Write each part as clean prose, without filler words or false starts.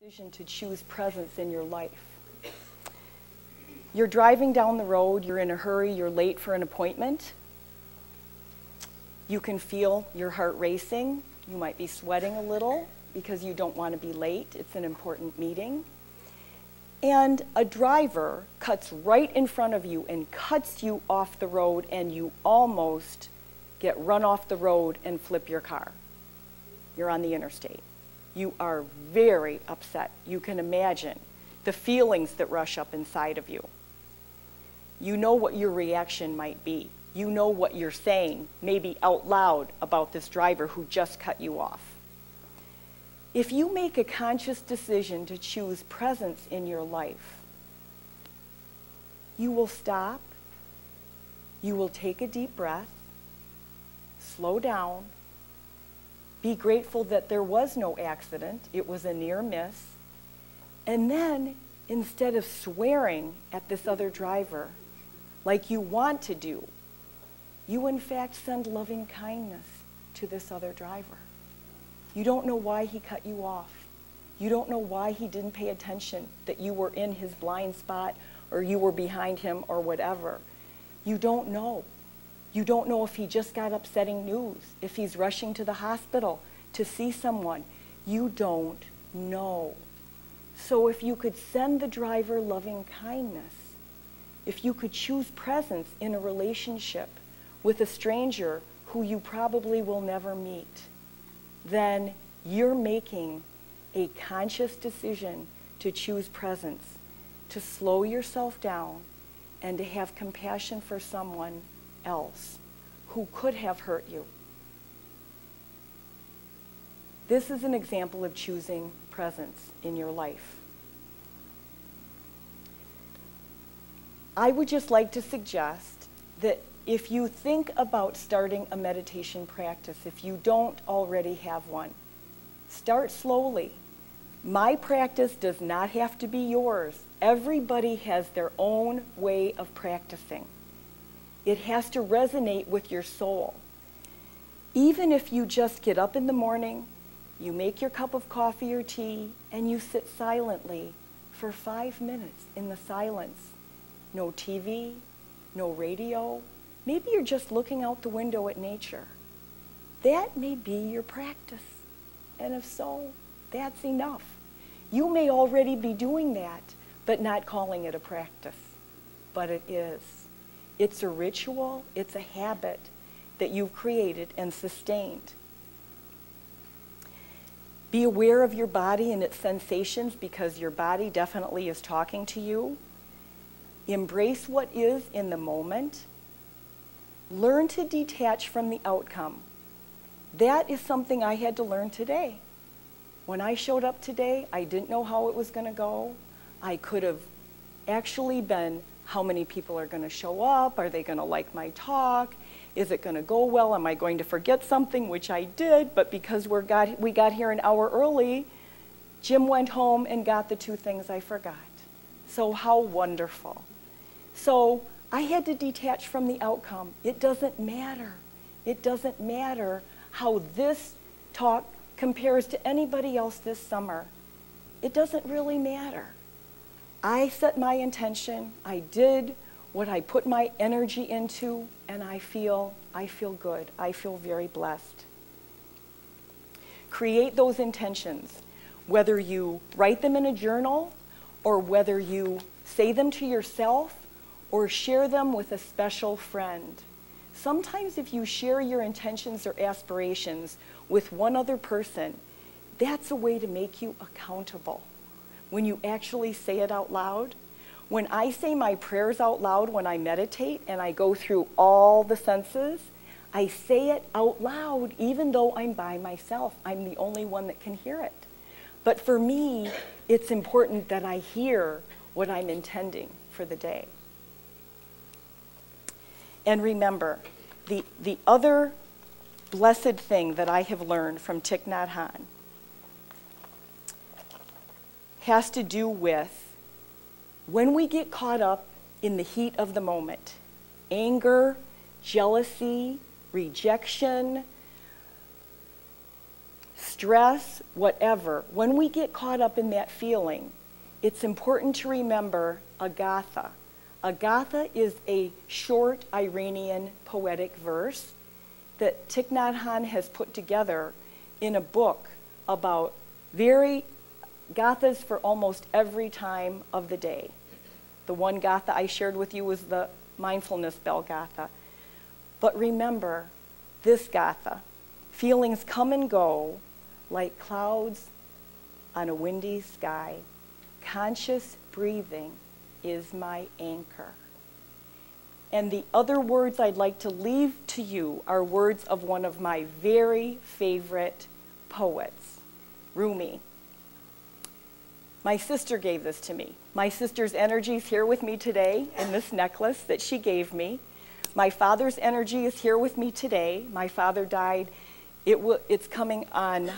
decision to choose presence in your life. You're driving down the road, you're in a hurry, you're late for an appointment. You can feel your heart racing. You might be sweating a little because you don't want to be late. It's an important meeting. And a driver cuts right in front of you and cuts you off the road, and you almost get run off the road and flip your car. You're on the interstate. You are very upset. You can imagine the feelings that rush up inside of you. You know what your reaction might be. You know what you're saying, maybe out loud, about this driver who just cut you off. If you make a conscious decision to choose presence in your life, you will stop, you will take a deep breath, slow down, be grateful that there was no accident, it was a near miss, and then instead of swearing at this other driver like you want to do, you in fact send loving kindness to this other driver. You don't know why he cut you off. You don't know why he didn't pay attention, that you were in his blind spot or you were behind him or whatever. You don't know. You don't know if he just got upsetting news, if he's rushing to the hospital to see someone. You don't know. So if you could send the driver loving kindness, if you could choose presence in a relationship with a stranger who you probably will never meet, then you're making a conscious decision to choose presence, to slow yourself down, and to have compassion for someone else who could have hurt you. This is an example of choosing presence in your life. I would just like to suggest that if you think about starting a meditation practice, if you don't already have one, start slowly. My practice does not have to be yours. Everybody has their own way of practicing. It has to resonate with your soul. Even if you just get up in the morning, you make your cup of coffee or tea, and you sit silently for 5 minutes in the silence. No TV, no radio. Maybe you're just looking out the window at nature. That may be your practice. And if so, that's enough. You may already be doing that, but not calling it a practice. But it is. It's a ritual, it's a habit that you've created and sustained. Be aware of your body and its sensations, because your body definitely is talking to you. Embrace what is in the moment. Learn to detach from the outcome. That is something I had to learn today. When I showed up today, I didn't know how it was going to go. I could have actually been, how many people are going to show up? Are they going to like my talk? Is it going to go well? Am I going to forget something? Which I did, but because we got here an hour early, Jim went home and got the 2 things I forgot. So how wonderful. So I had to detach from the outcome. It doesn't matter. It doesn't matter how this talk compares to anybody else this summer. It doesn't really matter. I set my intention. I did what I put my energy into, and I feel good. I feel very blessed. Create those intentions, whether you write them in a journal or whether you say them to yourself or share them with a special friend. Sometimes if you share your intentions or aspirations with one other person, that's a way to make you accountable. When you actually say it out loud, when I say my prayers out loud when I meditate and I go through all the senses, I say it out loud even though I'm by myself. I'm the only one that can hear it. But for me, it's important that I hear what I'm intending for the day. And remember, the other blessed thing that I have learned from Thich Nhat Hanh has to do with when we get caught up in the heat of the moment, anger, jealousy, rejection, stress, whatever, when we get caught up in that feeling, it's important to remember Agatha. Agatha is a short Iranian poetic verse that Thich Nhat Hanh has put together in a book about gathas for almost every time of the day. The one gatha I shared with you was the mindfulness bell gatha. But remember this gatha. Feelings come and go like clouds on a windy sky. Conscious breathing is my anchor. And the other words I'd like to leave to you are words of one of my very favorite poets, Rumi. My sister gave this to me. My sister's energy is here with me today in this necklace that she gave me. My father's energy is here with me today. My father died. It's coming on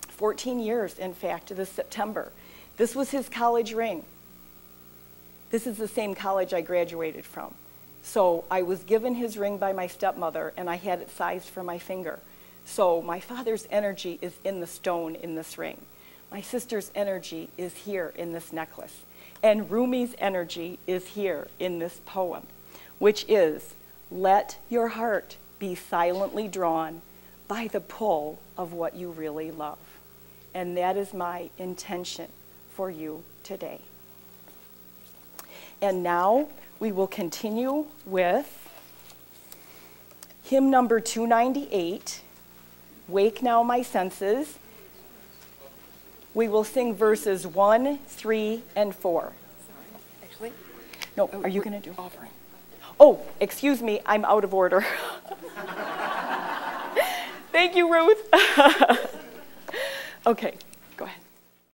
14 years, in fact, this September. This was his college ring. This is the same college I graduated from. So I was given his ring by my stepmother, and I had it sized for my finger. So my father's energy is in the stone in this ring. My sister's energy is here in this necklace. And Rumi's energy is here in this poem, which is, let your heart be silently drawn by the pull of what you really love. And that is my intention for you today. And now we will continue with hymn number 298, Wake Now My Senses. We will sing verses 1, 3, and 4. Actually, no, are you going to do offering? Oh, excuse me, I'm out of order. Thank you, Ruth. Okay.